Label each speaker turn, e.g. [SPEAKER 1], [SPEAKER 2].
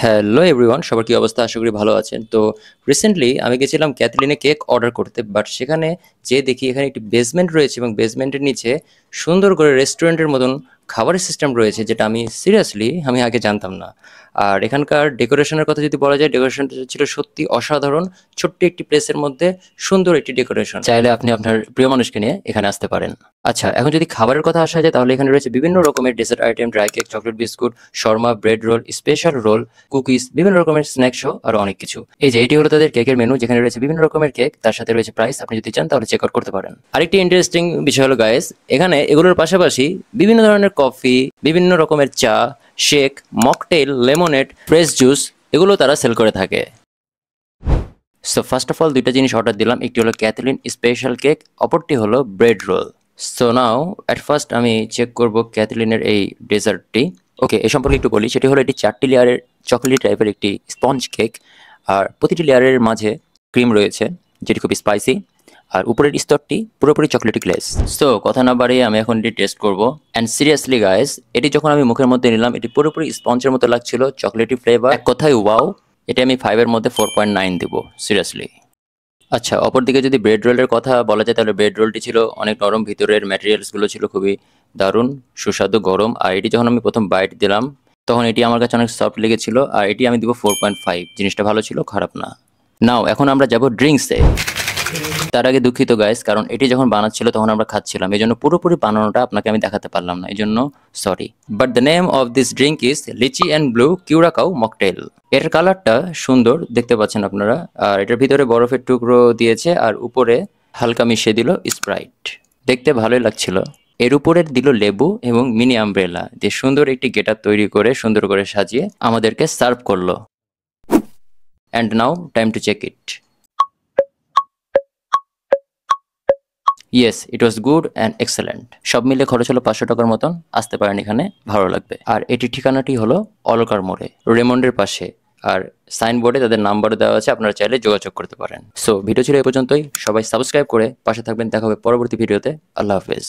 [SPEAKER 1] Hello everyone, সবার কি অবস্থা? আশা করি ভালো আছেন। তো রিসেন্টলি আমি গেছিলাম ক্যাথলিনে কেক অর্ডার করতে, বাট সেখানে যে দেখি এখানে একটি বেসমেন্ট রয়েছে এবং বেসমেন্টের নিচে সুন্দর করে রেস্টুরেন্টের মতন খাবারের সিস্টেম রয়েছে, যেটা আমি আগে জানতাম না। আর এখানকার ডেকোরেশনের কথা যদি বলা যায়, ডেকোরেশনটা ছিল সত্যি অসাধারণ। ছোট্ট একটি প্লেসের মধ্যে সুন্দর একটি ডেকোরেশন, চাইলে আপনি আপনার প্রিয় মানুষকে নিয়ে এখানে আসতে পারেন। আচ্ছা, এখন যদি খাবারের কথা আসা যায়, তাহলে এখানে রয়েছে বিভিন্ন রকমের dessert item, dry cake, chocolate biscuit, shawarma, bread roll, special roll, cookies, বিভিন্ন রকমের স্ন্যাক্স আরো অনেক কিছু। এই যে এটি হলো তাদের কেকের মেনু, যেখানে রয়েছে বিভিন্ন রকমের কেক, তার সাথে রয়েছে প্রাইস। আপনি যদি চান তাহলে চেক আউট করতে পারেন। আরেকটি ইন্টারেস্টিং বিষয় হলো গাইস, এখানে এগুলোর পাশাপাশি বিভিন্ন ধরনের কফি, বিভিন্ন রকমের চা, shake, mocktail, lemonade, fresh juice, এগুলো তারা সেল করে থাকে। সো ফার্স্ট অফ অল দুইটা জিনিস অর্ডার দিলাম, একটি হলো ক্যাথলিন স্পেশাল কেক, অপরটি হলো bread role. So now at first আমি চেক করব ক্যাথলিনের এই ডেজার্টটি। ওকে, এই সম্পর্কে একটু বলি। সেটি হলো এটি 4টি লেয়ারের চকলেট টাইপের একটি স্পঞ্জ কেক, আর প্রতিটি লেয়ারের মাঝে ক্রিম রয়েছে, যেটি খুব স্পাইসি, আর উপরের স্তরটি পুরোপুরি চকলেটি গ্লেজ। সো কথা না বাড়িয়ে আমি এখন এটি টেস্ট করব। অ্যান্ড সিরিয়াসলি গাইস, এটি যখন আমি মুখের মধ্যে নিলাম, এটি পুরোপুরি স্পঞ্জের মতো লাগছিল, চকলেটি ফ্লেভার, এক কথায় ওয়াও। এটা আমি 5-এর মধ্যে 4.9 দেব, সিরিয়াসলি। আচ্ছা, অপরদিকে যদি ব্রেড রোলের কথা বলা যায়, তাহলে ব্রেড রোলটি ছিল অনেক নরম, ভিতরের ম্যাটেরিয়ালসগুলো ছিল খুবই দারুণ, সুস্বাদু, গরম। আর এটি যখন আমি প্রথম বাইট দিলাম, তখন এটি আমার কাছে অনেক সফট লেগেছিল, আর এটি আমি দিব 4.5। জিনিসটা ভালো ছিল, খারাপ না। নাও এখন আমরা যাব ড্রিঙ্কসে। তার আগে দুঃখিত গাইস, কারণ এটি যখন বানাচ্ছিল তখন আমরা খাচ্ছিলাম, এই জন্য পুরোপুরি বানানোটা আপনাকে আমি দেখাতে পারলাম না, এই জন্য sorry. But the name of this drink is lychee and blue curacao mocktail. এর কালারটা সুন্দর, দেখতে পাচ্ছেন আপনারা। আর এটার ভিতরে বরফের টুকরো দিয়েছে, আর উপরে হালকা মিশিয়ে দিল স্প্রাইট। দেখতে ভালোই লাগছিল। এর উপরে দিল লেবু এবং মিনি আমব্রেলা দিয়ে সুন্দর একটি গেটআপ তৈরি করে, সুন্দর করে সাজিয়ে আমাদেরকে সার্ভ করলো। And now time to check it. Yes, it was good and excellent. সব মিলে খরচ হলো 500 টাকার মতন। আসতে পারেন এখানে, ভালো লাগবে। আর এটির ঠিকানাটি হলো অলকার মোড়ে, রেমন্ডের পাশে। আর সাইনবোর্ডে তাদের নাম্বার দেওয়া আছে, আপনারা চাইলে যোগাযোগ করতে পারেন। সো ভিডিও ছিল এ পর্যন্তই। সবাই সাবস্ক্রাইব করে পাশে থাকবেন। দেখা হবে পরবর্তী ভিডিওতে। আল্লাহ হাফেজ।